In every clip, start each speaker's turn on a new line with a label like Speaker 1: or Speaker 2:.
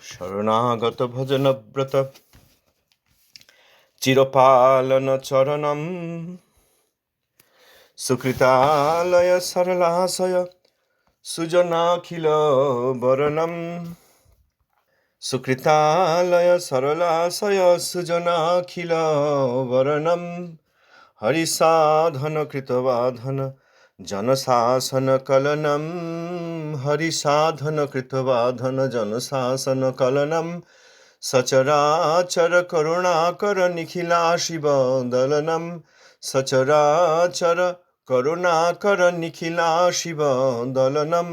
Speaker 1: শরণাগত ভজনব্রত চিরপালন চরণম সুকৃতালয় সরলাশয় সুজনাখিল বরণম সুকৃতালয় সরলাশয় সুজনাখিল বরণম হরিসাধন কৃতবাধন জনশাসন কলনম হরিসাধন কৃতবাধন জনশাসন কলনম সচরাচর করুণাকর নিখিলাশিব দলনম সচরাচর করুণাকর নিখিলাশিব দলনম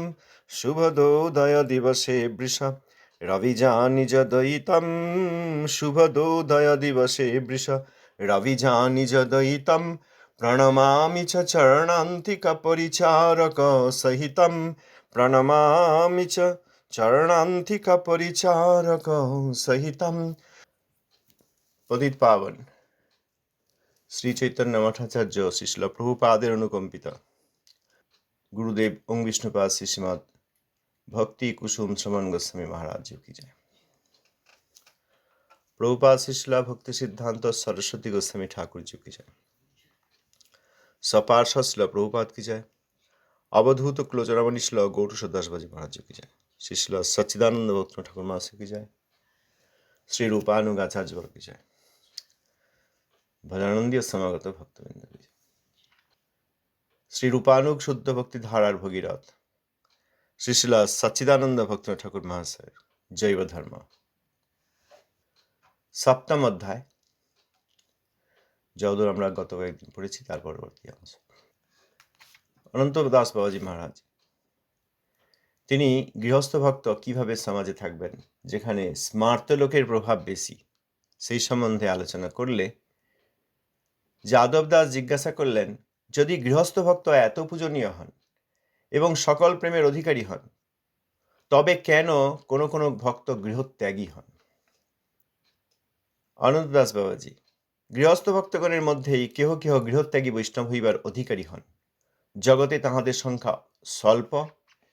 Speaker 1: শুভদোদয় দিবসে বৃষ রবিজানিজ দয়িতম শুভদোদয় দিবসে বৃষ রবিজানিজ দয়িতম প্রণমামি চ চরণান্তিক পরিচারক সহিতম প্রণমামি চ চরণান্তিক পরিচারক সহিতম। পতিত পাবন শ্রী চৈতন্য মঠাচার্য শিশল প্রভুপাদের অনুকম্পিত গুরুদেব ওং বিষ্ণুপাদ শ্রীমৎ ভক্তি কুসুম শ্রমণ গোস্বামী মহারাজ কি যায়। প্রভুপাদ শিশলা ভক্তি সিদ্ধান্ত সরস্বতী গোস্বামী ঠাকুর जी की যায়। सपार्षद श्रील प्रभुपाद की जाए। अवधूत क्लोचरामणि श्रील गौरकिशोर दास बाजी महाराज की जाए। श्री श्रील सच्चिदानंद भक्त ठाकुर महाशय की जाए। श्री रूपानुग आचार्य वर्ग की जाए। भजनानंदीय समागत भक्तवृंद की जाए। श्री रूपानुग शुद्ध भक्ति धारार भगीरथ श्री श्रील सच्चिदानंद भक्त ठाकुर महाशय जैव धर्म। सप्तम अध्याय যতদূর আমরা গত কয়েকদিন পড়েছি তার পরবর্তী অংশ। অনন্ত দাস বাবাজি মহারাজ তিনি গৃহস্থ ভক্ত কিভাবে সমাজে থাকবেন যেখানে স্মার্ত লোকের প্রভাব বেশি সেই সম্বন্ধে আলোচনা করলে যাদব দাস জিজ্ঞাসা করলেন, যদি গৃহস্থ ভক্ত এত পূজনীয় হন এবং সকল প্রেমের অধিকারী হন তবে কেন কোনো কোনো ভক্ত গৃহত্যাগী হন? অনন্ত দাস বাবাজি, গৃহস্থ ভক্তগণের মধ্যেই কেহ কেহ গৃহত্যাগী বৈষ্ণব হইবার অধিকারী হন। জগতে তাহাদের সংখ্যা স্বল্প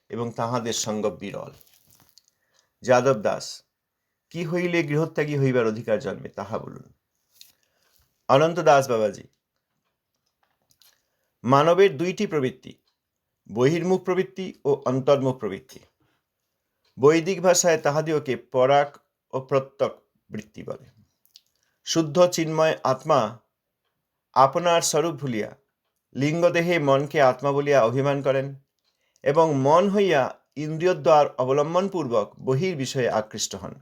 Speaker 1: এবং তাহাদের সঙ্গ বিরল। যাদব দাস, কি হইলে গৃহত্যাগী হইবার অধিকার জন্মে তাহা বলুন। অনন্ত দাস বাবাজি, মানবের দুইটি প্রবৃত্তি, বহির্মুখ প্রবৃত্তি ও অন্তর্মুখ প্রবৃত্তি। বৈদিক ভাষায় তাহাদিওকে পরাক ও প্রত্যক বৃত্তি বলে। শুদ্ধ চিন্ময় আত্মা আপনার স্বরূপ ভুলিয়া লিঙ্গদেহে মনকে আত্মা বলিয়া অভিমান করেন এবং মন হইয়া ইন্দ্রিয়দ্বার অবলম্বনপূর্বক বহির বিষয়ে আকৃষ্ট হন।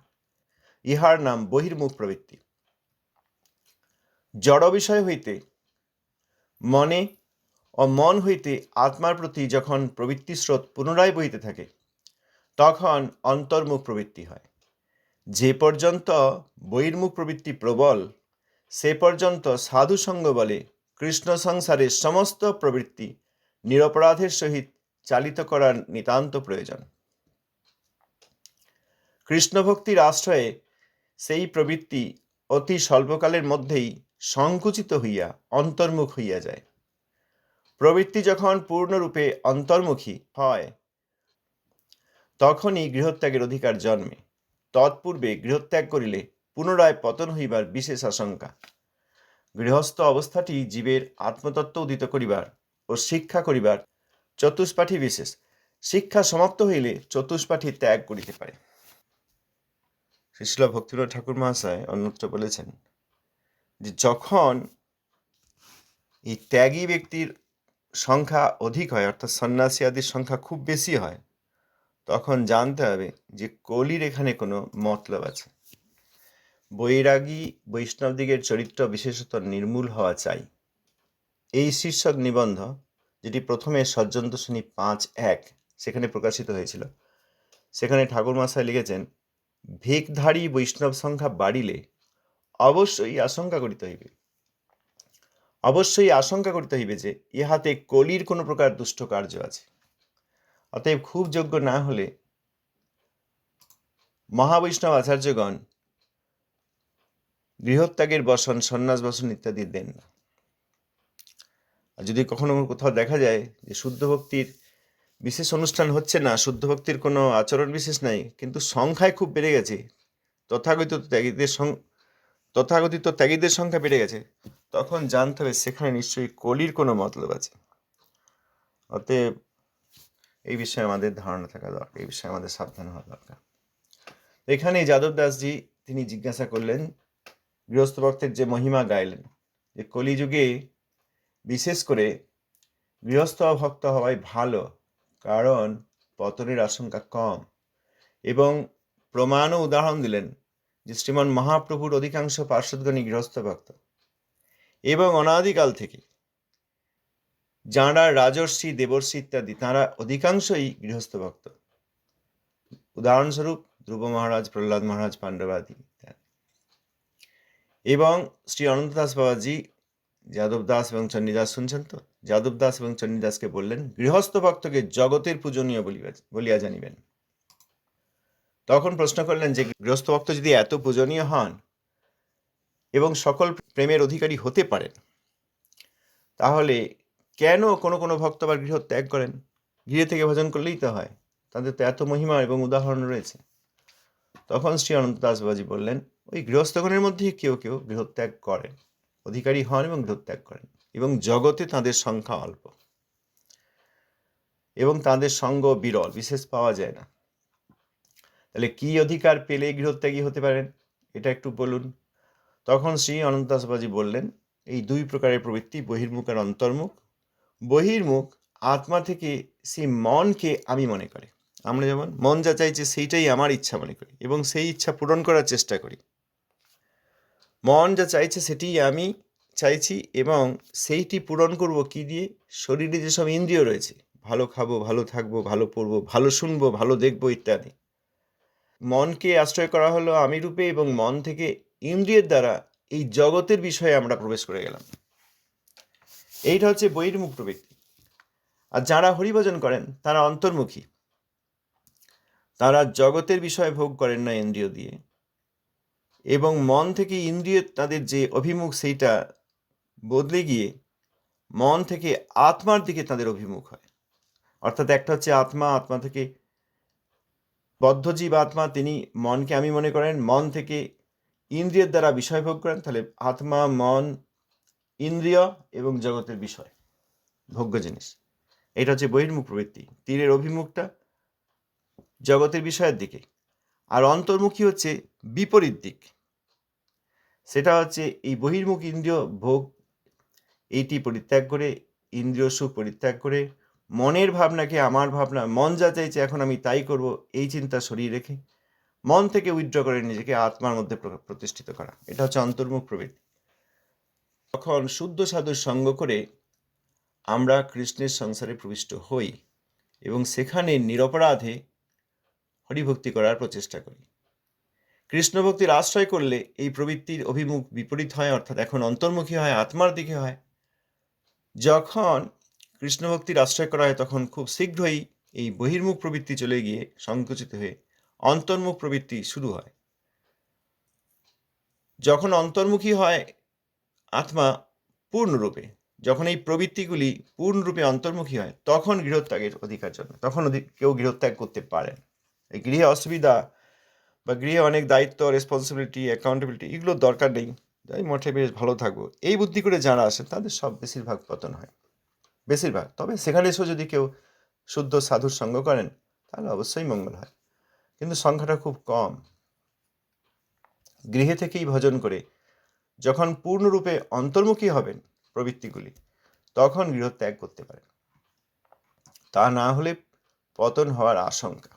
Speaker 1: ইহার নাম বহির্মুখ প্রবৃত্তি। জড় বিষয় হইতে মনে ও মন হইতে আত্মার প্রতি যখন প্রবৃত্তি স্রোত পুনরায় বহিতে থাকে তখন অন্তর্মুখ প্রবৃত্তি হয়। যে পর্যন্ত বহির্মুখ প্রবৃত্তি প্রবল সে পর্যন্ত সাধুসঙ্গ বলে কৃষ্ণ সংসারের সমস্ত প্রবৃত্তি নিরপরাধের সহিত চালিত করার নিতান্ত প্রয়োজন। কৃষ্ণভক্তির আশ্রয়ে সেই প্রবৃত্তি অতি স্বল্পকালের মধ্যেই সংকুচিত হইয়া অন্তর্মুখ হইয়া যায়। প্রবৃত্তি যখন পূর্ণরূপে অন্তর্মুখী হয় তখনই গৃহত্যাগের অধিকার জন্মে। তৎপূর্বে গৃহত্যাগ করিলে পুনরায় পতন হইবার বিশেষ আশঙ্কা। গৃহস্থ অবস্থাটি জীবের আত্মতত্ত্ব উদিত করিবার ও শিক্ষা করিবার চতুষ্পাঠী বিশেষ। শিক্ষা সমাপ্ত হইলে চতুষ্পাঠী ত্যাগ করিতে পারে। শ্রীশিল ভক্তিবিনোদ ঠাকুর মহাশয় অন্যত্র বলেছেন যে যখন এই ত্যাগী ব্যক্তির সংখ্যা অধিক হয়, অর্থাৎ সন্ন্যাসী আদির সংখ্যা খুব বেশি হয়, তখন জানতে হবে যে কলির এখানে কোনো মতলব আছে। বৈরাগী বৈষ্ণবদিগের চরিত্র বিশেষত নির্মূল হওয়া চাই। এই শীর্ষক নিবন্ধ, যেটি প্রথমে সজ্জন্ত শ্রেণী 5.1 সেখানে প্রকাশিত হয়েছিল, সেখানে ঠাকুর মহাশয় লিখেছেন, ভিকধারী বৈষ্ণব সংখ্যা বাড়িলে অবশ্যই আশঙ্কা করিতে হইবে যে ইহাতে কলির কোনো প্রকার দুষ্ট কার্য আছে। অতএব খুব যোগ্য না হলে মহাবৈষ্ণব আচার্যগণ গৃহত্যাগের বসন, সন্ন্যাস বসন ইত্যাদি দেন না। আর যদি কখনো কোথাও দেখা যায় যে শুদ্ধ ভক্তির বিশেষ অনুষ্ঠান হচ্ছে না, শুদ্ধ ভক্তির কোনো আচরণ বিশেষ নাই, কিন্তু সংখ্যায় খুব বেড়ে গেছে, তথাকথিত ত্যাগীদের সংখ্যা বেড়ে গেছে, তখন জানতে হবে সেখানে নিশ্চয়ই কলির কোনো মতলব আছে। অতএব এই বিষয়ে আমাদের ধারণা থাকা দরকার, এই বিষয়ে আমাদের সাবধান হওয়া দরকার। এখানে যাদব দাসজি তিনি জিজ্ঞাসা করলেন, গৃহস্থ ভক্তের যে মহিমা গাইলেন, যে কলিযুগে বিশেষ করে গৃহস্থ ভক্ত হওয়াই ভালো, কারণ পতনের আশঙ্কা কম, এবং প্রমাণও উদাহরণ দিলেন যে শ্রীমন মহাপ্রভুর অধিকাংশ পার্শ্বদগণই গৃহস্থ ভক্ত, এবং অনাদিকাল থেকে যাঁরা রাজর্ষি, দেবর্ষি ইত্যাদি তাঁরা অধিকাংশই গৃহস্থ ভক্ত। উদাহরণস্বরূপ ধ্রুব মহারাজ, প্রহ্লাদ মহারাজ, পাণ্ডবাদি ইত্যাদি। এবং শ্রী অনন্ত দাস বাবাজি যাদব দাস এবং চণ্ডীদাস শুনছেন তো, যাদব দাস এবং চণ্ডীদাসকে বললেন, গৃহস্থ ভক্তকে জগতের পূজনীয় বলিয়া জানিবেন। তখন প্রশ্ন করলেন যে গৃহস্থ ভক্ত যদি এত পূজনীয় হন এবং সকল প্রেমের অধিকারী হতে পারেন, তাহলে কেন কোনো কোনো ভক্ত আবার গৃহ ত্যাগ করেন? গৃহে থেকে ভজন করলেই তো হয়, তাদের তো এত মহিমা এবং উদাহরণ রয়েছে। তখন শ্রী অনন্ত দাস বাবাজি বললেন, ওই গৃহস্থগণের মধ্যেই কেউ কেউ গৃহত্যাগ করেন, অধিকারী হন এবং গৃহত্যাগ করেন, এবং জগতে তাদের সংখ্যা অল্প, এবং তাদের সঙ্গ বিরল, বিশেষ পাওয়া যায় না। তাহলে কি অধিকার পেলে গৃহত্যাগী হতে পারেন, এটা একটু বলুন। তখন শ্রী অনন্ত দাস বাবাজি বললেন, এই দুই প্রকারের প্রবৃত্তি, বহির্মুখ আর অন্তর্মুখ। বহির্মুখ আত্মা থেকে সে মনকে আমি মনে করে, আমরা যেমন মন যা চাইছে সেইটাই আমার ইচ্ছা মনে করি এবং সেই ইচ্ছা পূরণ করার চেষ্টা করি। মন যা চাইছে সেটিই আমি চাইছি, এবং সেইটি পূরণ করব কি দিয়ে? শরীরে যেসব ইন্দ্রিয় রয়েছে, ভালো খাবো, ভালো থাকবো, ভালো পড়বো, ভালো শুনবো, ভালো দেখবো ইত্যাদি। মনকে আশ্রয় করা হলো আমি রূপে, এবং মন থেকে ইন্দ্রিয়ের দ্বারা এই জগতের বিষয়ে আমরা প্রবেশ করে গেলাম। এইটা হচ্ছে বহির্মুখ প্রবৃত্তি। আর যারা হরিভজন করেন তারা অন্তর্মুখী, তারা জগতের বিষয় ভোগ করেন না ইন্দ্রিয় দিয়ে, এবং মন থেকে ইন্দ্রিয় তাদের যে অভিমুখ সেইটা বদলে গিয়ে মন থেকে আত্মার দিকে তাদের অভিমুখ হয়। অর্থাৎ একটা হচ্ছে আত্মা, আত্মা থেকে বদ্ধজীব আত্মা, তিনি মনকে আমি মনে করেন, মন থেকে ইন্দ্রিয়ের দ্বারা বিষয় ভোগ করেন। তাহলে আত্মা, মন, ইন্দ্রিয় এবং জগতের বিষয়, ভোগ্য জিনিস, এটা হচ্ছে বহির্মুখ প্রবৃত্তি। তীরের অভিমুখটা জগতের বিষয়ের দিকে, আর অন্তর্মুখী হচ্ছে বিপরীত দিক। সেটা হচ্ছে এই বহির্মুখ ইন্দ্রিয় ভোগ, এইটি পরিত্যাগ করে, ইন্দ্রিয় সুখ পরিত্যাগ করে, মনের ভাবনাকে আমার ভাবনা, মন যা চাইছে এখন আমি তাই করব, এই চিন্তা সরিয়ে রেখে মন থেকে উইথড্র করে নিজেকে আত্মার মধ্যে প্রতিষ্ঠিত করা, এটা হচ্ছে অন্তর্মুখ প্রবৃত্তি। তখন শুদ্ধ সাধুর সঙ্গ করে আমরা কৃষ্ণের সংসারে প্রবিষ্ট হই এবং সেখানে নিরপরাধে হরিভক্তি করার প্রচেষ্টা করি। কৃষ্ণ ভক্তির আশ্রয় করলে এই প্রবৃত্তির অভিমুখ বিপরীত হয়, অর্থাৎ এখন অন্তর্মুখী হয়, আত্মার দিকে হয়। যখন কৃষ্ণ ভক্তির আশ্রয় করা হয় তখন খুব শীঘ্রই এই বহির্মুখ প্রবৃত্তি চলে গিয়ে সংকুচিত হয়ে অন্তর্মুখ প্রবৃত্তি শুরু হয়। যখন অন্তর্মুখী হয় আত্মা পূর্ণরূপে, যখন এই প্রবৃত্তিগুলি পূর্ণরূপে অন্তর্মুখী হয়, তখন গৃহত্যাগের অধিকার জন্মে, তখন কেউ গৃহত্যাগ করতে পারেন। এই গৃহে অসুবিধা বা গৃহে অনেক দায়িত্ব, রেসপন্সিবিলিটি, অ্যাকাউন্টেবিলিটি, এগুলোর দরকার নেই, যাই মঠে বেশ ভালো থাকবো, এই বুদ্ধি করে যারা আসেন তাদের সব বেশিরভাগ পতন হয়, বেশিরভাগ। তবে সেখানে এসেও যদি কেউ শুদ্ধ সাধুর সঙ্গ করেন তাহলে অবশ্যই মঙ্গল হয়, কিন্তু সংখ্যাটা খুব কম। গৃহে থেকেই ভজন করে যখন পূর্ণরূপে অন্তর্মুখী হবেন প্রবৃত্তিগুলি, তখন গৃহত্যাগ করতে পারেন, তা না হলে পতন হওয়ার আশঙ্কা।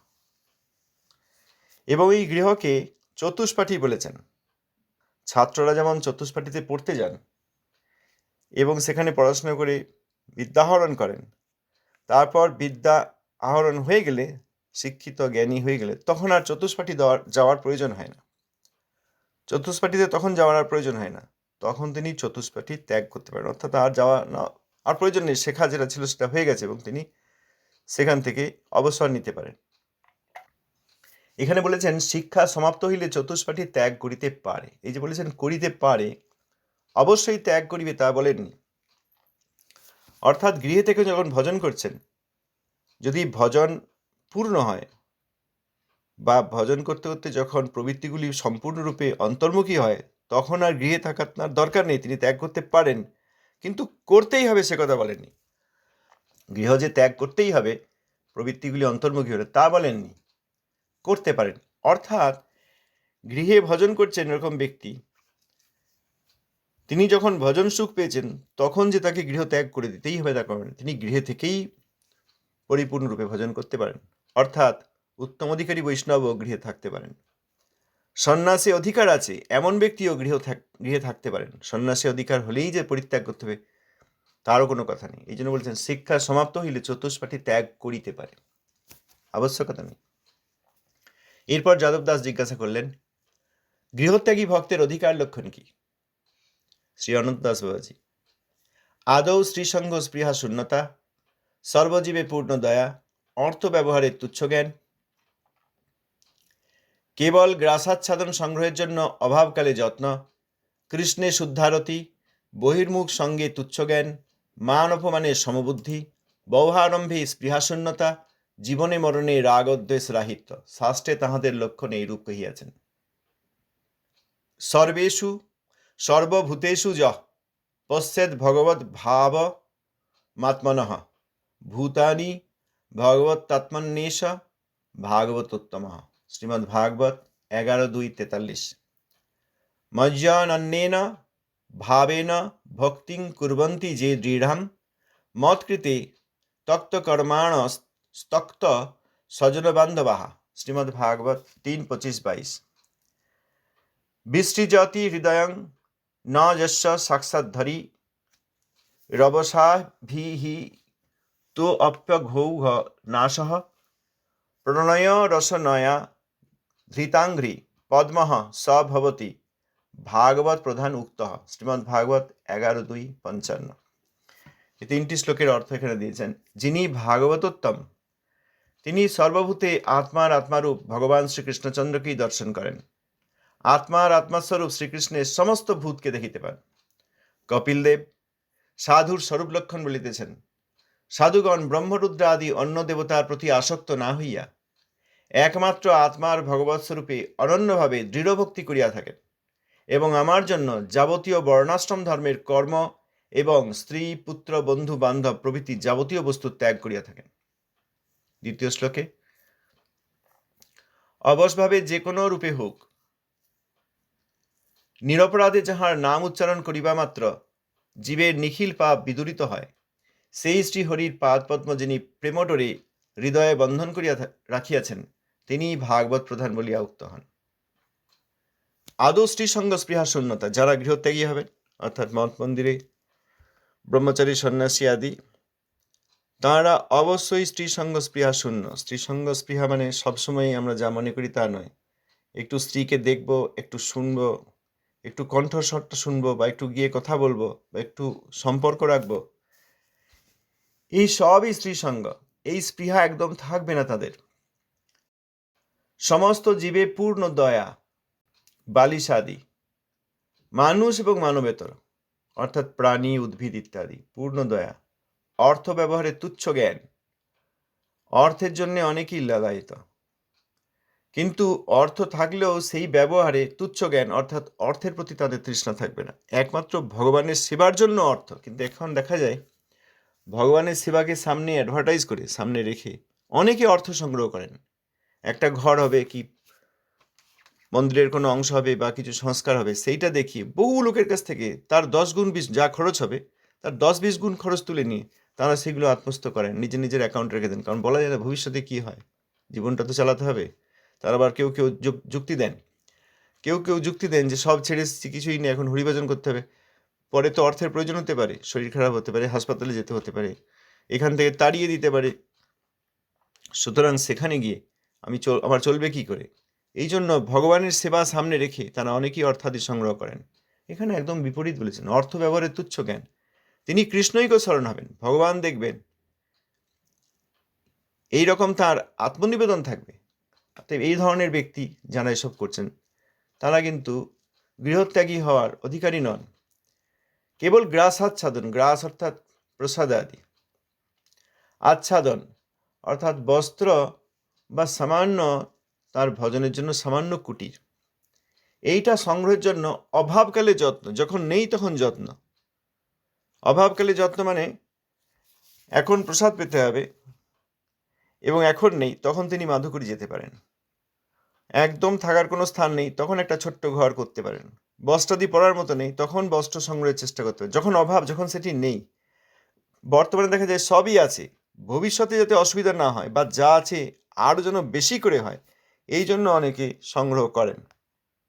Speaker 1: এবং এই গৃহকে চতুষ্পাঠী বলেছেন। ছাত্ররা যেমন চতুষ্পাঠীতে পড়তে যান এবং সেখানে পড়াশোনা করে বিদ্যা আহরণ করেন, তারপর বিদ্যা আহরণ হয়ে গেলে, শিক্ষিত জ্ঞানী হয়ে গেলে, তখন আর চতুষ্পাঠী যাওয়ার প্রয়োজন হয় না। চতুষ্পাঠীতে তখন যাওয়ার আর প্রয়োজন হয় না, তখন তিনি চতুষ্পাঠী ত্যাগ করতে পারেন, অর্থাৎ আর যাওয়া না, আর প্রয়োজন নেই, শেখা যেটা ছিল সেটা হয়ে গেছে, এবং তিনি সেখান থেকে অবসর নিতে পারেন। এখানে বলেছেন শিক্ষা সমাপ্ত হইলে চতুষ্পাঠী ত্যাগ করিতে পারে। এই যে বলেছেন করিতে পারে, অবশ্যই ত্যাগ করিবে তা বলেননি। অর্থাৎ গৃহে থেকে যখন ভজন করছেন যদি ভজন পূর্ণ হয় বা ভজন করতে করতে যখন প্রবৃত্তিগুলি সম্পূর্ণরূপে অন্তর্মুখী হয়, তখন আর গৃহে থাকার তার দরকার নেই, তিনি ত্যাগ করতে পারেন, কিন্তু করতেই হবে সে কথা বলেননি। গৃহ যে ত্যাগ করতেই হবে প্রবৃত্তিগুলি অন্তর্মুখী হলে তা বলেননি, করতে পারেন। অর্থাৎ গৃহে ভজন করছেন এরকম ব্যক্তি, তিনি যখন ভজন সুখ পেয়েছেন তখন যে তাকে গৃহ ত্যাগ করে দিতেই হবে তা করেন, তিনি গৃহে থেকেই পরিপূর্ণরূপে ভজন করতে পারেন। অর্থাৎ উত্তম অধিকারী বৈষ্ণবও গৃহে থাকতে পারেন। সন্ন্যাসী অধিকার আছে এমন ব্যক্তিও গৃহে থাকতে পারেন। সন্ন্যাসী অধিকার হলেই যে পরিত্যাগ করতে হবে তারও কোনো কথা নেই। এই জন্য বলছেন শিক্ষা সমাপ্ত হইলে চতুষ্পাঠী ত্যাগ করিতে পারে, আবশ্যকতা নেই। এরপর যাদব দাস জিজ্ঞাসা করলেন, গৃহত্যাগী ভক্তের অধিকার লক্ষণ কি? শ্রী অনন্ত দাস বাবাজি, আদৌ শ্রীসঙ্গ স্পৃহা শূন্যতা, সর্বজীবে পূর্ণ দয়া, অর্থ ব্যবহারের তুচ্ছ জ্ঞান, কেবল গ্রাসাচ্ছাদন সংগ্রহের জন্য অভাবকালে যত্ন, কৃষ্ণে শুদ্ধারতি, বহির্মুখ সঙ্গে তুচ্ছ জ্ঞান, মান অপমানের সমবুদ্ধি, বৌহারম্ভে স্পৃহাশূন্যতা, জীবনে মরণে রাগদ্বেষ রাহিত্য, শাস্ত্রে তাহাদের লক্ষণ এইরূপ কহিয়াছেন। সর্বেষু সর্বভূতেষু যঃ পশ্যেদ ভগবৎ ভাব মাত্মনঃ, ভূতানি ভগবত্তাত্মন্যেষ ভাগবতোত্তমঃ। শ্রীমদ্ ভাগবত 11:2-43। মজ্জানন্যেন ভাবেন ভক্তিং কুর্বন্তি যে দৃঢ়ং, মৎকৃতে তক্তকর্মাণস্তক্ত স্বজনবান্ধবাঃ। শ্রীমদ্ ভাগবত 3:25-22। বিসৃজতি হৃদয়ং ন যস্য সাক্ষাৎধরি, রবসাভিঃ তো অপ্যঘৌঘ নাশঃ, প্রণয় রসনয়া ধৃতাঙ্ঘ্রি পদ্মঃ স ভবতি ভাগবত প্রধান উক্তঃ। শ্রীমদ্ ভাগবত 11:2-55। এই 3টি শ্লোকের অর্থ এখানে দিয়েছেন। যিনি ভাগবতোত্তম তিনি সর্বভূতে আত্মার আত্মারূপ ভগবান শ্রীকৃষ্ণচন্দ্রকেই দর্শন করেন। আত্মার আত্মাস্বরূপ শ্রীকৃষ্ণের সমস্ত ভূতকে দেখিতে পান। কপিলদেব সাধুর স্বরূপ লক্ষণ বলিতেছেন, সাধুগণ ব্রহ্মরুদ্র আদি অন্য দেবতার প্রতি আসক্ত না হইয়া একমাত্র আত্মার ভগবৎ স্বরূপে অনন্যভাবে দৃঢ় ভক্তি করিয়া থাকেন এবং আমার জন্য যাবতীয় বর্ণাশ্রম ধর্মের কর্ম এবং স্ত্রী পুত্র বন্ধু বান্ধব প্রভৃতি যাবতীয় বস্তু ত্যাগ করিয়া থাকেন। দ্বিতীয় শ্লোকে, অবশভাবে যে কোনো রূপে হোক নিরপরাধে যাহার নাম উচ্চারণ করিবা মাত্র জীবের নিখিল পাপ বিদূরিত হয়, সেই শ্রীহরির পাদ পদ্ম যিনি প্রেমডোরে হৃদয়ে বন্ধন করিয়া রাখিয়াছেন তিনি ভাগবত প্রধান বলিয়া উক্ত হন। আদৌ শ্রীসঙ্গ স্পৃহা শূন্যতা, যারা গৃহত্যাগী হবেন অর্থাৎ মঠ মন্দিরে ব্রহ্মচারী সন্ন্যাসী আদি, তাঁরা অবশ্যই স্ত্রীসঙ্গ স্পৃহা শূন্য। স্ত্রীসঙ্গ স্পৃহা মানে সবসময় আমরা যা মনে করি তা নয়। একটু স্ত্রীকে দেখবো, একটু শুনবো, একটু কণ্ঠস্বরটা শুনবো, বা একটু গিয়ে কথা বলবো, বা একটু সম্পর্ক রাখবো, এই সবই স্ত্রীসঙ্গ। এই স্পৃহা একদম থাকবে না তাদের। সমস্ত জীবে পূর্ণ দয়া, বালিশাদি, মানুষ এবং মানবেতর অর্থাৎ প্রাণী উদ্ভিদ ইত্যাদি পূর্ণ দয়া, অর্থ ব্যবহারে তুচ্ছ জ্ঞান, অর্থের জন্য অনেকেই লালায়িত, কিন্তু অর্থ থাকলেও সেই ব্যবহারে তুচ্ছ জ্ঞান অর্থাৎ অর্থের প্রতি তাদের তৃষ্ণা থাকবে না, একমাত্র ভগবানের সেবার জন্য অর্থ। কিন্তু এখন দেখা যায় ভগবানের সেবাকে সামনে অ্যাডভার্টাইজ করে সামনে রেখে অনেকে অর্থ সংগ্রহ করেন। একটা ঘর হবে কি মন্দিরের কোনো অংশ হবে বা কিছু সংস্কার হবে, সেইটা দেখিয়ে বহু লোকের কাছ থেকে তার 10 গুণ 20 যা খরচ হবে তার 10-20 গুণ খরচ তুলে নিয়ে তারা সেগুলো আত্মস্থ করেন, নিজের নিজের অ্যাকাউন্টে রেখে দেন। কারণ বলা যায় না ভবিষ্যতে কী হয়, জীবনটা তো চালাতে হবে। তার আবার কেউ কেউ যুক্তি দেন, যুক্তি দেন যে সব ছেড়ে কিছুই নেই, এখন হরিভজন করতে হবে, পরে তো অর্থের প্রয়োজন হতে পারে, শরীর খারাপ হতে পারে, হাসপাতালে যেতে হতে পারে, এখান থেকে তাড়িয়ে দিতে পারে, সুতরাং সেখানে গিয়ে আমার চলবে কি করে? এই জন্য ভগবানের সেবা সামনে রেখে তারা অনেকেই অর্থাদি সংগ্রহ করেন। এখানে একদম বিপরীত বলেছেন, অর্থ ব্যবহারের তুচ্ছ জ্ঞান। তিনি কৃষ্ণইকে স্মরণ হবেন, ভগবান দেখবেন, এই রকম তার আত্মনিবেদন থাকবে। অতএব এই ধরনের ব্যক্তি যারা এসব করছেন তারা কিন্তু গৃহত্যাগী হওয়ার অধিকারী নন। কেবল গ্রাস আচ্ছাদন, গ্রাস অর্থাৎ প্রসাদ আদি, আচ্ছাদন অর্থাৎ বস্ত্র বা সামান্য তার ভজনের জন্য সামান্য কুটির, এইটা সংগ্রহের জন্য অভাবকালে যত্ন, যখন নেই তখন যত্ন। অভাবকালে যত্ন মানে এখন প্রসাদ পেতে হবে এবং এখন নেই, তখন তিনি মাধুকরী যেতে পারেন। একদম থাকার কোনো স্থান নেই, তখন একটা ছোট্ট ঘর করতে পারেন। বস্ত্রাদি পরার মতো নেই, তখন বস্ত্র সংগ্রহের চেষ্টা করতে পারেন। যখন অভাব, যখন সেটি নেই, বর্তমানে দেখা যায় সবই আছে, ভবিষ্যতে যাতে অসুবিধা না হয় বা যা আছে আরও যেন বেশি করে হয়, এই জন্য অনেকে সংগ্রহ করেন,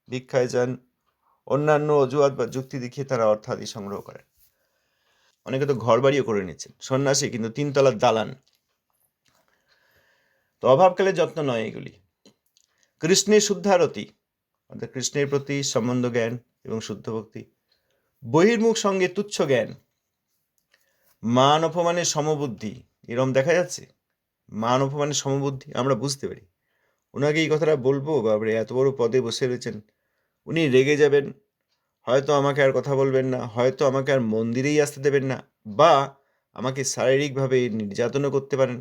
Speaker 1: ভিক্ষায় যান, অন্যান্য অজুহাত বা যুক্তি দেখিয়ে তারা অর্থাদি সংগ্রহ করেন। অনেকে তো ঘর বাড়িও করে নিচ্ছেন, সন্ন্যাসী কিন্তু 3 তলার দালান। তো অভাবকালে যত্ন নয় এগুলি। কৃষ্ণের শুদ্ধারতি, অর্থাৎ কৃষ্ণের প্রতি সম্বন্ধ জ্ঞান এবং শুদ্ধ ভক্তি। বহির্মুখ সঙ্গে তুচ্ছ জ্ঞান, মান অপমানের সমবুদ্ধি, এরম দেখা যাচ্ছে। মান অপমানের সমবুদ্ধি আমরা বুঝতে পারি। ওনাকে এই কথাটা বলবো, বাবরে এত বড় পদে বসে রয়েছেন, উনি রেগে যাবেন, হয়তো আমাকে আর কথা বলবেন না, হয়তো আমাকে আর মন্দিরেই আসতে দেবেন না, বা আমাকে শারীরিকভাবে নির্যাতনও করতে পারেন।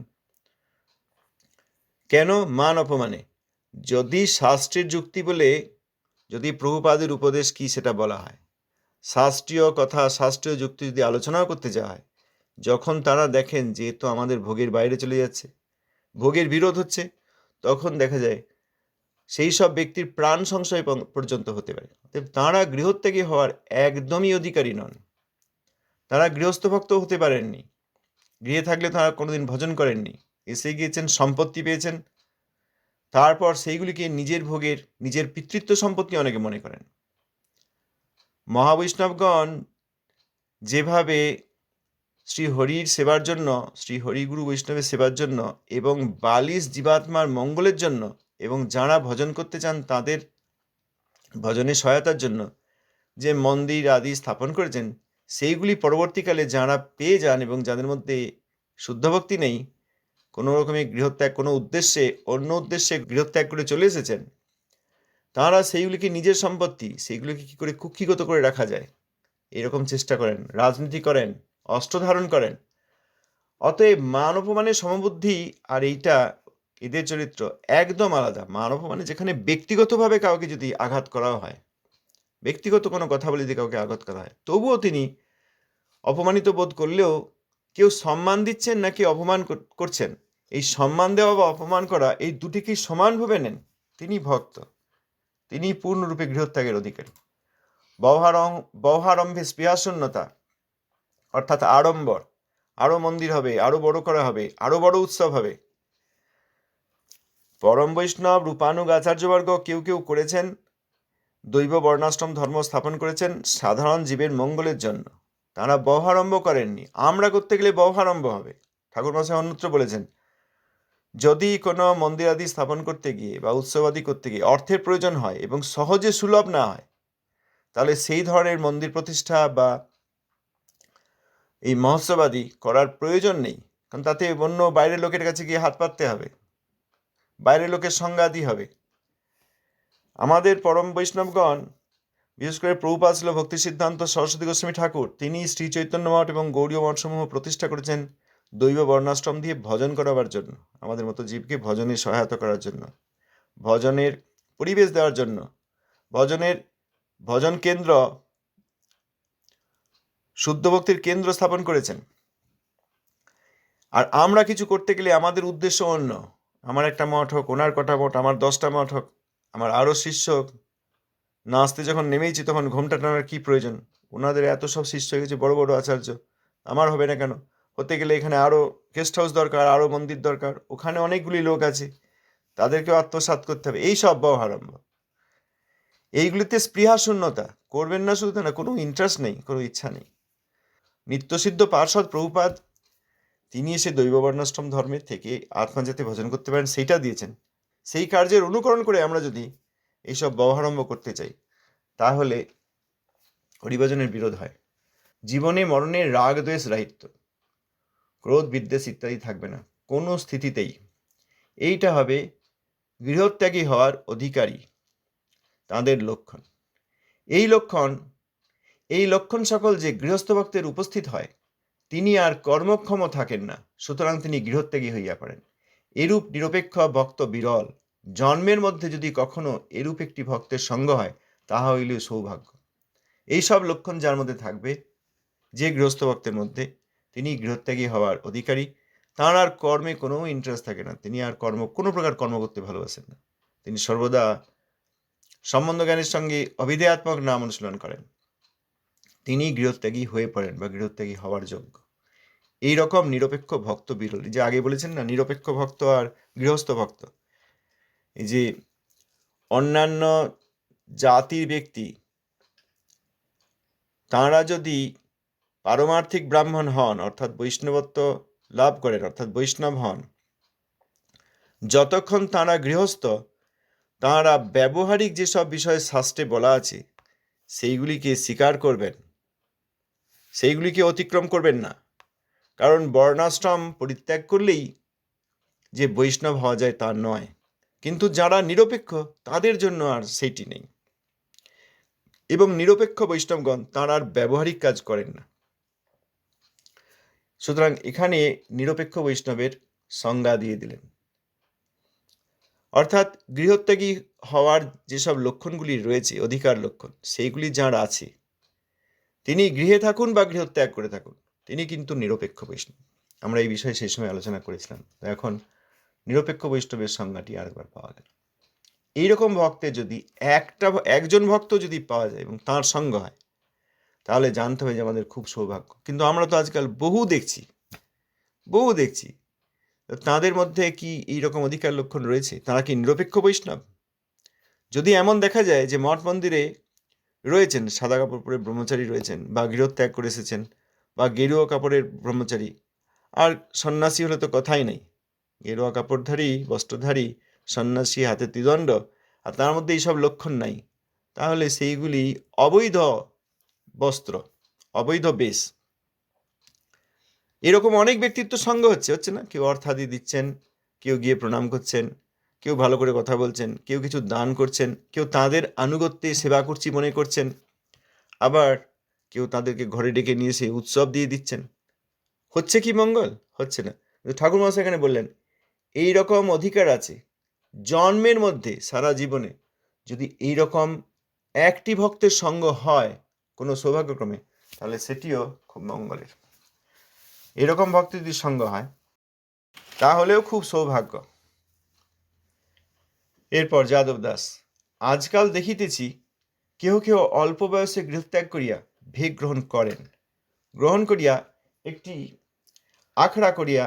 Speaker 1: কেন? মান অপমানে। যদি শাস্ত্রের যুক্তি বলে, যদি প্রভুপাদের উপদেশ কি সেটা বলা হয়, শাস্ত্রীয় কথা, শাস্ত্রীয় যুক্তি যদি আলোচনাও করতে যাওয়া হয়, যখন তারা দেখেন যে তো আমাদের ভোগের বাইরে চলে যাচ্ছে, ভোগের বিরোধ হচ্ছে, তখন দেখা যায় সেই সব ব্যক্তির প্রাণ সংশয় পর্যন্ত হতে পারে। তাঁরা গৃহত্যাগী হওয়ার একদমই অধিকারী নন। তারা গৃহস্থ ভক্ত হতে পারেননি, গৃহে থাকলে তারা কোনোদিন ভজন করেননি, এসে গিয়েছেন, সম্পত্তি পেয়েছেন, তারপর সেইগুলিকে নিজের ভোগের, নিজের পিতৃত্ব সম্পত্তি অনেকে মনে করেন। মহাবৈষ্ণবগণ যেভাবে শ্রীহরির সেবার জন্য, শ্রী হরিগুরু বৈষ্ণবের সেবার জন্য এবং 42 জীবাত্মার মঙ্গলের জন্য এবং যারা ভজন করতে চান তাদের ভজনে সহায়তার জন্য যে মন্দির আদি স্থাপন করেছেন, সেইগুলি পরবর্তীকালে যারা পেয়ে যান এবং যাদের মধ্যে শুদ্ধ ভক্তি নেই, কোনো রকমের গৃহত্যাগ, কোনো উদ্দেশ্যে, অন্য উদ্দেশ্যে গৃহত্যাগ করে চলে এসেছেন, তাঁরা সেইগুলিকে নিজের সম্পত্তি, সেইগুলিকে কী করে কুক্ষিগত করে রাখা যায় এরকম চেষ্টা করেন, রাজনীতি করেন, অস্ত্র ধারণ করেন। অতএব মান অপমানের সমবুদ্ধি আর এইটা, এদের চরিত্র একদম আলাদা। মান অপমানে যেখানে ব্যক্তিগতভাবে কাউকে যদি আঘাত করা হয়, ব্যক্তিগত কোনো কথা বলে যদি কাউকে আঘাত করা হয়, তবুও তিনি অপমানিত বোধ করলেও কেউ সম্মান দিচ্ছেন নাকি অপমান করছেন, এই সম্মান দেওয়া বা অপমান করা, এই দুটিকেই সমানভাবে নেন, তিনি ভক্ত, তিনি পূর্ণরূপে গৃহত্যাগের অধিকারী। বহারম্ভে স্পৃহাশূন্যতা, অর্থাৎ আড়ম্বর, আরও মন্দির হবে, আরও বড় করা হবে, আরও বড় উৎসব হবে। পরম বৈষ্ণব রূপানুগ আচার্যবর্গ কেউ কেউ করেছেন, দৈব বর্ণাশ্রম ধর্ম স্থাপন করেছেন সাধারণ জীবের মঙ্গলের জন্য, তারা বহারম্ভ করেননি। আমরা করতে গেলে বহারম্ভ হবে। ঠাকুরমশাই অন্যত্র বলেছেন, যদি কোনো মন্দির আদি স্থাপন করতে গিয়ে বা উৎসব আদি করতে গিয়ে অর্থের প্রয়োজন হয় এবং সহজে সুলভ না হয়, তাহলে সেই ধরনের মন্দির প্রতিষ্ঠা বা এই মহোৎসব আদি করার প্রয়োজন নেই। কারণ তাতে অন্য বাইরের লোকের কাছে গিয়ে হাত পাততে হবে, বাইরের লোকের সংঘাতই হবে। আমাদের পরম বৈষ্ণবগণ, বিশেষ করে প্রভুপাদ ছিল ভক্তি সিদ্ধান্ত সরস্বতী গোস্বামী ঠাকুর, তিনি শ্রী চৈতন্য মঠ এবং গৌড়ীয় মঠসমূহ প্রতিষ্ঠা করেছেন দৈব বর্ণাশ্রম দিয়ে ভজন করাবার জন্য, আমাদের মতো জীবকে ভজনে সহায়তা করার জন্য, ভজনের পরিবেশ দেওয়ার জন্য, ভজন কেন্দ্র, শুদ্ধ ভক্তির কেন্দ্র স্থাপন করেছেন। আর আমরা কিছু করতে গেলে আমাদের উদ্দেশ্য অন্য, আমার একটা মঠ হোক, ওনার কটা মঠ, আমার 10টা মঠ হোক, আমার আরও শিষ্য হোক। নাচতে যখন নেমেইছি তখন ঘোমটা টানার কী প্রয়োজন? ওনাদের এত সব শিষ্য হয়ে গেছে, বড় বড় আচার্য, আমার হবে না কেন? হতে গেলে এখানে আরও গেস্ট হাউস দরকার, আরও মন্দির দরকার, ওখানে অনেকগুলি লোক আছে, তাদেরকেও আত্মসাৎ করতে হবে। এই সব বহারম্ভ, এইগুলিতে স্পৃহা শূন্যতা করবেন না। শুধু না, কোনো ইন্টারেস্ট নেই, কোনো ইচ্ছা নেই। নিত্যসিদ্ধ পার্ষদ প্রভুপাদ, তিনি এসে দৈব বর্ণাশ্রম ধর্মের থেকে আত্মা যাতে ভজন করতে পারেন সেইটা দিয়েছেন। সেই কার্যের অনুকরণ করে আমরা যদি এইসব বহারম্ভ করতে চাই, তাহলে হরিভজনের বিরোধ হয়। জীবনে মরণে রাগ দ্বেষ রাহিত্য, ক্রোধ বিদ্বেষ ইত্যাদি থাকবে না কোনো স্থিতিতেই। এইটা হবে গৃহত্যাগী হওয়ার অধিকারী তাদের লক্ষণ। এই লক্ষণ সকল যে গৃহস্থ ভক্তের উপস্থিত হয়, তিনি আর কর্মক্ষম থাকেন না, সুতরাং তিনি গৃহত্যাগী হইয়া পড়েন। এরূপ নিরপেক্ষ ভক্ত বিরল। জন্মের মধ্যে যদি কখনো এরূপ একটি ভক্তের সঙ্গ হয়, তাহা হইলে সৌভাগ্য। এইসব লক্ষণ যার মধ্যে থাকবে, যে গৃহস্থ ভক্তের মধ্যে, তিনি গৃহত্যাগী হওয়ার অধিকারী। তাঁর আর কর্মে কোনো ইন্টারেস্ট থাকে না, তিনি আর কোনো প্রকার কর্ম করতে ভালোবাসেন না। তিনি সর্বদা সম্বন্ধ জ্ঞানের সঙ্গে অভিধেয়াত্মক নাম অনুশীলন করেন। তিনি গৃহত্যাগী হয়ে পড়েন বা গৃহত্যাগী হওয়ার যোগ্য। এই রকম নিরপেক্ষ ভক্ত বিরল। যে আগে বলেছেন না, নিরপেক্ষ ভক্ত আর গৃহস্থ ভক্ত। এই যে অন্যান্য জাতির ব্যক্তি, তাঁরা যদি পারমার্থিক ব্রাহ্মণ হন, অর্থাৎ বৈষ্ণবত্ব লাভ করেন, অর্থাৎ বৈষ্ণব হন, যতক্ষণ তাঁরা গৃহস্থ, তাঁরা ব্যবহারিক যেসব বিষয়ে শাস্ত্রে বলা আছে সেইগুলিকে স্বীকার করবেন, সেইগুলিকে অতিক্রম করবেন না। কারণ বর্ণাশ্রম পরিত্যাগ করলেই যে বৈষ্ণব হওয়া যায় তা নয়। কিন্তু যারা নিরপেক্ষ, তাদের জন্য আর সেইটি নেই। এবং নিরপেক্ষ বৈষ্ণবগণ তাঁরা আর ব্যবহারিক কাজ করেন না। সুতরাং এখানে নিরপেক্ষ বৈষ্ণবের সংজ্ঞা দিয়ে দিলেন। অর্থাৎ গৃহত্যাগী হওয়ার যেসব লক্ষণগুলি রয়েছে, অধিকার লক্ষণ, সেইগুলি যাঁর আছে, তিনি গৃহে থাকুন বা গৃহত্যাগ করে থাকুন, তিনি কিন্তু নিরপেক্ষ বৈষ্ণব। আমরা এই বিষয়ে সেই সময় আলোচনা করেছিলাম। এখন নিরপেক্ষ বৈষ্ণবের সংজ্ঞাটি আরেকবার পাওয়া গেল। এইরকম ভক্তের যদি একজন ভক্ত যদি পাওয়া যায় এবং তাঁর সঙ্গ হয়, তাহলে জানতে হবে যে আমাদের খুব সৌভাগ্য। কিন্তু আমরা তো আজকাল বহু দেখছি, তাঁদের মধ্যে কি এইরকম অধিকার লক্ষণ রয়েছে? তাঁরা কি নিরপেক্ষ বৈষ্ণব? যদি এমন দেখা যায় যে মঠ মন্দিরে রয়েছেন, সাদা কাপড় পরে ব্রহ্মচারী রয়েছেন, বা গৃহত্যাগ করে এসেছেন, বা গেরুয়া কাপড়ের ব্রহ্মচারী, আর সন্ন্যাসী হলে তো কথাই নেই, গেরুয়া কাপড়ধারী, বস্ত্রধারী সন্ন্যাসী, হাতে ত্রিদণ্ড, আর তার মধ্যে এইসব লক্ষণ নাই, তাহলে সেইগুলি অবৈধ বস্ত্র, অবৈধ বেশ। এরকম অনেক ব্যক্তিত্ব সঙ্গ হচ্ছে না? কেউ অর্থাদি দিচ্ছেন, কেউ গিয়ে প্রণাম করছেন, কেউ ভালো করে কথা বলছেন, কেউ কিছু দান করছেন, কেউ তাদের আনুগত্যে সেবা করছি মনে করছেন, আবার কেউ তাদেরকে ঘরে ডেকে নিয়ে এসে উৎসব দিয়ে দিচ্ছেন। হচ্ছে কি মঙ্গল? হচ্ছে না। ঠাকুর মহাশয় এখানে বললেন, এই রকম অধিকার আছে জন্মের মধ্যে, সারা জীবনে যদি এই রকম একটি ভক্তের সঙ্গ হয় কোনো সৌভাগ্যক্রমে, তাহলে সেটিও খুব মঙ্গলের। এরকম ভক্ত যদি সঙ্গ হয়, তাহলেও খুব সৌভাগ্য। এরপর যাদব দাস, আজকাল দেখিতেছি কেহ কেহ অল্প বয়সে গৃহত্যাগ করিয়া ভিক গ্রহণ করিয়া একটি আখড়া করিয়া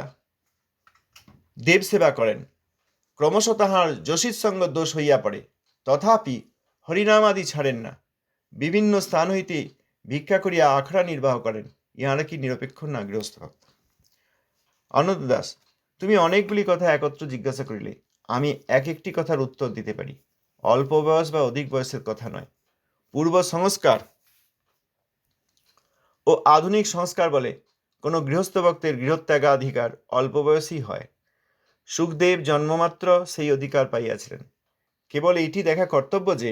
Speaker 1: দেব সেবা করেন। ক্রমশ তাহার যশির সঙ্গ দোষ হইয়া পড়ে, তথাপি হরিনাম আদি ছাড়েন না। বিভিন্ন স্থান হইতে ভিক্ষা করিয়া আখড়া নির্বাহ করেন। ইহারা কি নিরপেক্ষ না গৃহস্থ ভক্ত? অনন্ত দাস, তুমি অনেকগুলি কথা একত্র জিজ্ঞাসা করিলে, আমি এক একটি কথার উত্তর দিতে পারি। অল্প বয়স বা অধিক বয়সের কথা নয়, পূর্ব সংস্কার ও আধুনিক সংস্কার বলে কোনো গৃহস্থ ভক্তের গৃহত্যাগাধিকার অল্প বয়সেই হয়। সুখদেব জন্মমাত্র সেই অধিকার পাইয়াছিলেন। কেবল এইটি দেখা কর্তব্য যে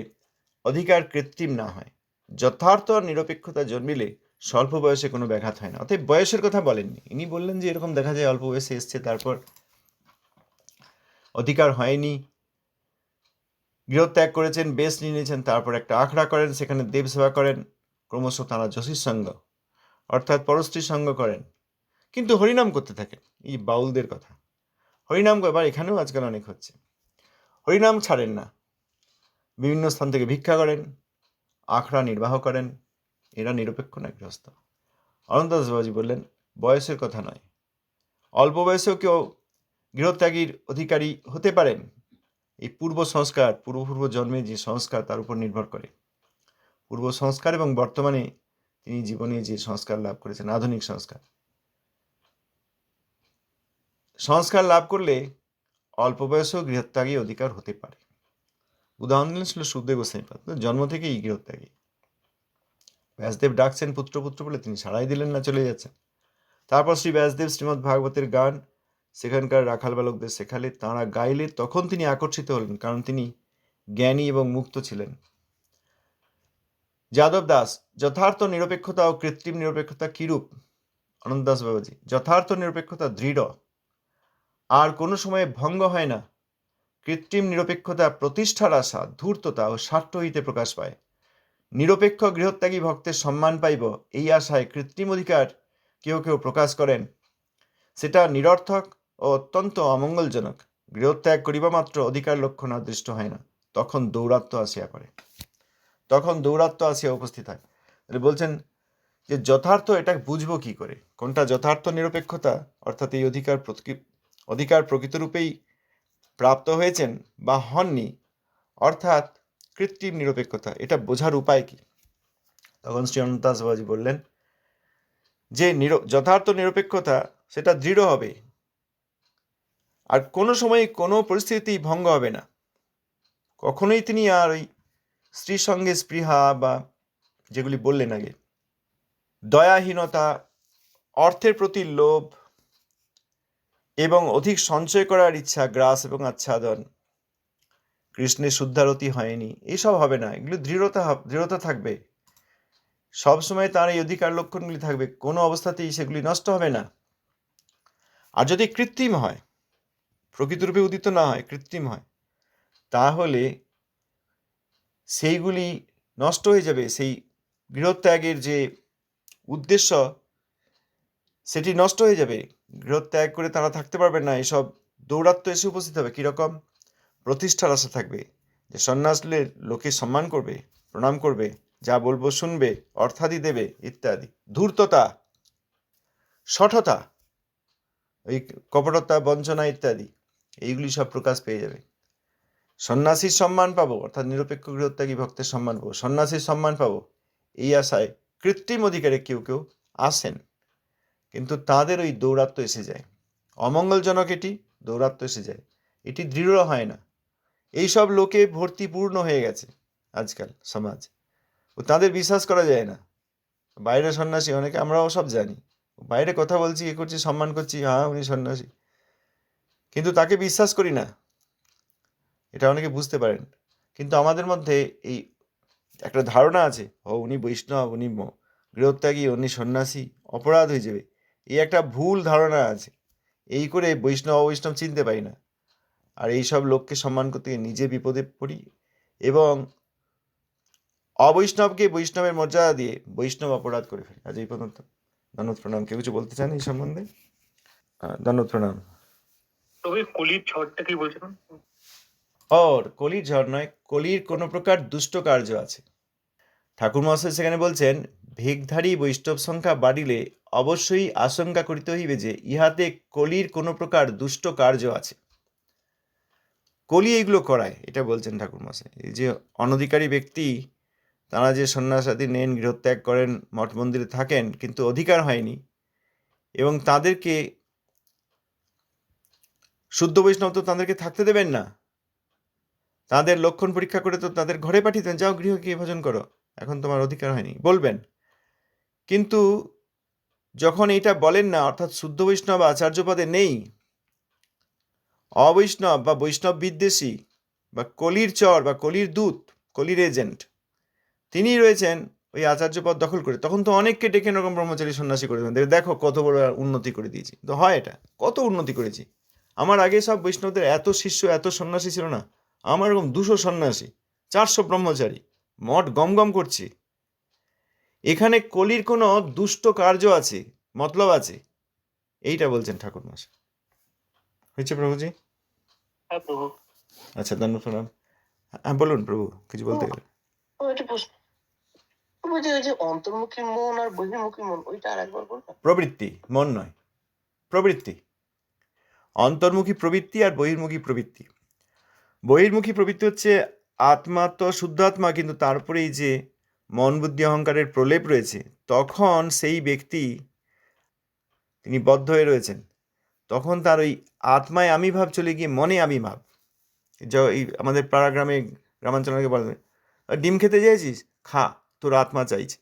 Speaker 1: অধিকার কৃত্রিম না হয়। যথার্থ নিরপেক্ষতা জন্মিলে স্বল্প বয়সে কোনো ব্যাঘাত হয় না। অতএব বয়সের কথা বলেননি, ইনি বললেন যে এরকম দেখা যায় অল্প বয়সে এসছে, তারপর অধিকার হয়নি, গৃহত্যাগ করেছেন, বেশ নিয়ে নিয়েছেন, তারপর একটা আখড়া করেন, সেখানে দেব সেবা করেন, ক্রমশ তাঁরা যশীর সঙ্গ অর্থাৎ পরস্ত্রীর সঙ্গ করেন, কিন্তু হরিনাম করতে থাকেন। এই বাউলদের কথা। হরিনাম আবার এখানেও আজকাল অনেক হচ্ছে। হরিনাম ছাড়েন না, বিভিন্ন স্থান থেকে ভিক্ষা করেন, আখড়া নির্বাহ করেন। এরা নিরপেক্ষ না গৃহস্থ? অনন্ত দাস বাবাজি বললেন, বয়সের কথা নয়, অল্প বয়সেও কেউ গৃহত্যাগীর অধিকারী হতে পারেন। এই পূর্ব সংস্কার, পূর্ব জন্মে যে সংস্কার, তার উপর নির্ভর করে। পূর্ব সংস্কার এবং বর্তমানে তিনি জীবনে যে সংস্কার লাভ করেছেন, আধুনিক সংস্কার লাভ করলে অল্প বয়সেও গৃহত্যাগী অধিকার হতে পারে। উদাহরণ দিলেন ছিল সুখদেব গোস্বামীপাদ, জন্ম থেকেই গৃহত্যাগী। ব্যাসদেব ডাকছেন পুত্র পুত্র বলে, তিনি সাড়াই দিলেন না, চলে যাচ্ছেন। তারপর শ্রী ব্যাসদেব শ্রীমদ্ ভাগবতের গান সেখানকার রাখাল বালকদের শেখালে, তাঁরা গাইলে, তখন তিনি আকর্ষিত হলেন, কারণ তিনি জ্ঞানী এবং মুক্ত ছিলেন। যাদব দাস, যথার্থ নিরপেক্ষতা ও কৃত্রিম নিরপেক্ষতা কিরূপ? অনন্ত দাস বাবাজি, যথার্থ নিরপেক্ষতা দৃঢ়, আর কোনো সময় ভঙ্গ হয় না। কৃত্রিম নিরপেক্ষতা প্রতিষ্ঠার আশা, ধূর্ততা ও স্বার্থ হইতে প্রকাশ পায়। নিরপেক্ষ গৃহত্যাগী ভক্তের সম্মান পাইব এই আশায় কৃত্রিম অধিকার কেউ কেউ প্রকাশ করেন, সেটা নিরর্থক ও অত্যন্ত অমঙ্গলজনক। গৃহত্যাগ করিবা মাত্র অধিকার লক্ষণ আদৃষ্ট হয় না, তখন দৌরাত্ম্য আসিয়া উপস্থিত হয়। বলছেন যে যথার্থ এটা বুঝবো কি করে, কোনটা যথার্থ নিরপেক্ষতা, অর্থাৎ এই অধিকার প্রকৃতরূপেই প্রাপ্ত হয়েছেন বা হননি, অর্থাৎ কৃত্রিম নিরপেক্ষতা, এটা বোঝার উপায় কি? তখন শ্রী অনন্ত দাস বাবাজি বললেন যে যথার্থ নিরপেক্ষতা সেটা দৃঢ় হবে, আর কোনো সময় কোনো পরিস্থিতি ভঙ্গ হবে না। কখনোই তিনি আর ওই স্ত্রীর সঙ্গে স্পৃহা বা যেগুলি বললেন আগে, দয়াহীনতা, অর্থের প্রতি লোভ এবং অধিক সঞ্চয় করার ইচ্ছা, গ্রাস এবং আচ্ছাদন, কৃষ্ণের শুদ্ধারতি হয়নি, এইসব হবে না। এগুলি দৃঢ়তা থাকবে সবসময়, তার এই অধিকার লক্ষণগুলি থাকবে, কোনো অবস্থাতেই সেগুলি নষ্ট হবে না। আর যদি কৃত্রিম হয়, প্রকৃতরূপে উদিত না হয়, কৃত্রিম হয়, তাহলে সেইগুলি নষ্ট হয়ে যাবে। সেই গৃহত্যাগের যে উদ্দেশ্য সেটি নষ্ট হয়ে যাবে। গৃহত্যাগ করে তারা থাকতে পারবে না। এসব দৌরাত্ম্য এসে উপস্থিত হবে। কীরকম? প্রতিষ্ঠার আশা থাকবে, যে সন্ন্যাস নিলে লোকে সম্মান করবে, প্রণাম করবে, যা বলবো শুনবে, অর্থাদি দেবে ইত্যাদি। ধূর্ততা, শঠতা, ওই কপটতা, বঞ্চনা ইত্যাদি, এইগুলি সব প্রকাশ পেয়ে যাবে। সন্ন্যাসীর সম্মান পাবো, অর্থাৎ নিরপেক্ষ গৃহত্যাগী ভক্তের সম্মান পাবো, সন্ন্যাসীর সম্মান পাবো, এই আশায় কৃত্রিম অধিকারে কেউ কেউ আসেন, কিন্তু তাদের ওই দৌরাত্ম্য এসে যায়। অমঙ্গলজনক এটি, দৌরাত্ম্য এসে যায়, এটি দৃঢ় হয় না। এইসব লোকে ভর্তিপূর্ণ হয়ে গেছে আজকাল সমাজ, ও তাদের বিশ্বাস করা যায় না। বাইরে সন্ন্যাসী অনেকে, আমরাও সব জানি, বাইরে কথা বলছি, এ করছি, সম্মান করছি, হ্যাঁ উনি সন্ন্যাসী, কিন্তু তাকে বিশ্বাস করি না, এটা অনেকে বুঝতে পারেন। কিন্তু আমাদের মধ্যে এই একটা ধারণা আছে, ও উনি বৈষ্ণব, উনি গৃহত্যাগী, উনি সন্ন্যাসী, অপরাধ হয়ে যাবে, এই একটা ভুল ধারণা আছে। এই করে বৈষ্ণব অবৈষ্ণব চিনতে পারি না, আর এইসব লোককে সম্মান করতে গিয়ে নিজে বিপদে পড়ি, এবং অবৈষ্ণবকে বৈষ্ণবের মর্যাদা দিয়ে বৈষ্ণব অপরাধ করে ফেলি। আজ এই পর্যন্ত। ধন্যবাদ, প্রণাম। কেউ কিছু বলতে চান এই সম্বন্ধে? ধন্যবাদ, প্রণাম।
Speaker 2: কলির ঝড়টা কি বলছেন?
Speaker 1: কলির ঝড় নয়, কলির কোনো প্রকার দুষ্ট কার্য আছে। ঠাকুর মহাশয় সেখানে বলছেন, ভেগধারী বৈষ্ণব সংখ্যা বাড়িলে অবশ্যই আশঙ্কা করিতে হইবে যে ইহাতে কলির কোনো প্রকার দুষ্ট কার্য আছে। কলি এইগুলো করায়, এটা বলছেন ঠাকুর মহাশয়। এই যে অনধিকারী ব্যক্তি, তারা যে সন্ন্যাস আদি নেন, গৃহত্যাগ করেন, মঠ মন্দিরে থাকেন, কিন্তু অধিকার হয়নি, এবং তাদেরকে শুদ্ধ বৈষ্ণব তো তাদেরকে থাকতে দেবেন না, তাদের লক্ষণ পরীক্ষা করে তো তাদের ঘরে পাঠিয়ে দেন, যাও গৃহ গিয়ে ভজন করো, এখন তোমার অধিকার হয়নি বলবেন। কিন্তু যখন এইটা বলেন না, অর্থাৎ শুদ্ধ বৈষ্ণব আচার্যপদে নেই, অবৈষ্ণব বা বৈষ্ণব বিদ্বেষী বা কলির চর বা কলির দূত, কলির এজেন্ট, তিনি রয়েছেন ওই আচার্যপদ দখল করে, তখন তো অনেককে ডেকে এরকম ব্রহ্মচারী সন্ন্যাসী করে দেবেন। দেখো কত বড় উন্নতি করে দিয়েছি, তো হয় এটা, কত উন্নতি করেছি। আমার আগে সব বৈষ্ণবদের এত শিষ্য, এত সন্ন্যাসী ছিল না, আমার এরকম 200 সন্ন্যাসী, 400 ব্রহ্মচারী, মঠ গম গম করছি। এখানে কলির কোনো দুষ্ট কার্য আছে, মতলব আছে, এইটা বলছেন ঠাকুর মশাই। হয়েছে প্রভুজি?
Speaker 2: হ্যাঁ প্রভু।
Speaker 1: আচ্ছা, ধন্যবাদ, প্রণাম। হ্যাঁ বলুন প্রভু, কিছু বলতে গেলে।
Speaker 2: অন্তর্মুখী মন আর বহির্মুখী মন, ওইটা আরেকবার বলবেন?
Speaker 1: প্রবৃত্তি, মন নয়, প্রবৃত্তি। অন্তর্মুখী প্রবৃত্তি আর বহির্মুখী প্রবৃত্তি। বহির্মুখী প্রবৃত্তি হচ্ছে আত্মা তো শুদ্ধ আত্মা, কিন্তু তারপরেই যে মন বুদ্ধি অহংকারের প্রলেপ রয়েছে, তখন সেই ব্যক্তি, তিনি বদ্ধ হয়ে রয়েছেন, তখন তার ওই আত্মায় আমি ভাব চলে গিয়ে মনে আমি ভাব। এই আমাদের পাড়াগ্রামে, গ্রামাঞ্চলে বলে, ডিম খেতে চাইছিস, খা, তোর আত্মা চাইছে।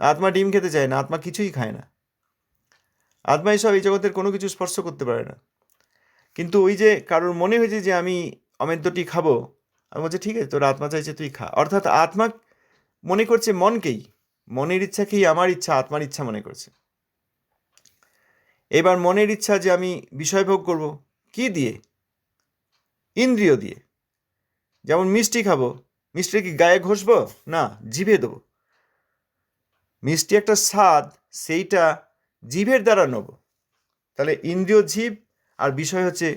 Speaker 1: আত্মা ডিম খেতে চায় না, আত্মা কিছুই খায় না, আত্মা এসব এই জগতের কোনো কিছু স্পর্শ করতে পারে না। কিন্তু ওই যে কারোর মনে হয়েছে যে আমি অমেদ্যটি খাবো, আমি বলছি ঠিক আছে, তোর আত্মা চাইছে, তুই খা। অর্থাৎ আত্মা মনে করছে মনকেই, মনের ইচ্ছাকেই আমার ইচ্ছা, আত্মার ইচ্ছা মনে করছে। এবার মনের ইচ্ছা যে আমি বিষয় ভোগ করব, কি দিয়ে? ইন্দ্রিয় দিয়ে। যেমন মিষ্টি খাবো, মিষ্টি কি গায়ে ঘষবো? না, জিভে দেবো। মিষ্টি একটা স্বাদ, সেইটা জিভের দ্বারা নেব। তাহলে ইন্দ্রিয় জিভ, আর বিষয় হচ্ছে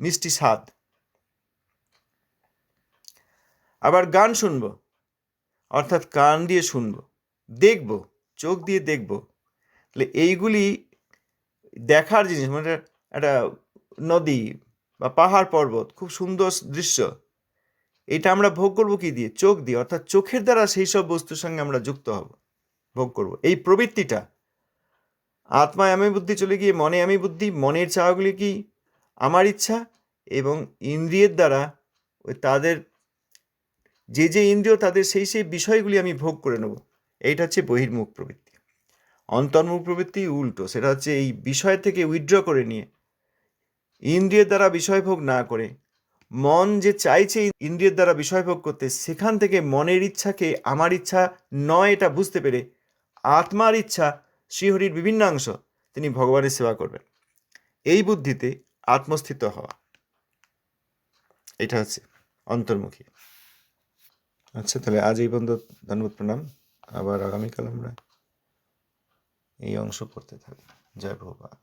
Speaker 1: মিষ্টি স্বাদ। আবার গান শুনবো, অর্থাৎ কান দিয়ে শুনবো। দেখবো, চোখ দিয়ে দেখবো। তাহলে এইগুলি দেখার জিনিস, মানে একটা নদী বা পাহাড় পর্বত, খুব সুন্দর দৃশ্য, এটা আমরা ভোগ করবো কি দিয়ে? চোখ দিয়ে। অর্থাৎ চোখের দ্বারা সেই সব বস্তুর সঙ্গে আমরা যুক্ত হব, ভোগ করব। এই প্রবৃত্তিটা আত্মায় আমি বুদ্ধি চলে গিয়ে মনে আমি বুদ্ধি, মনের চাওয়াগুলি কি? আমার ইচ্ছা, এবং ইন্দ্রিয়ের দ্বারা ওই তাদের যে যে ইন্দ্রিয়, তাদের সেই সেই বিষয়গুলি আমি ভোগ করে নেব। এইটা হচ্ছে বহির্মুখ প্রবৃত্তি। অন্তর্মুখ প্রবৃত্তি উল্টো, সেটা হচ্ছে এই বিষয় থেকে উইথড্র করে নিয়ে, ইন্দ্রিয়ের দ্বারা বিষয় ভোগ না করে, মন যে চাইছে ইন্দ্রিয়ের দ্বারা বিষয় ভোগ করতে, সেখান থেকে মনের ইচ্ছাকে আমার ইচ্ছা নয় এটা বুঝতে পেরে, আত্মার ইচ্ছা, শ্রীহরির বিভিন্নাংশ, তিনি ভগবানের সেবা করবেন। এই বুদ্ধিতে আত্মস্থিত হওয়া, এটা হচ্ছে অন্তর্মুখী। আচ্ছা, তাহলে আজ এই পর্যন্ত। ধন্যবাদ, প্রণাম। আবার আগামীকাল আমরা এই অংশ করতে থাকবো। জয় প্রভুপাদ।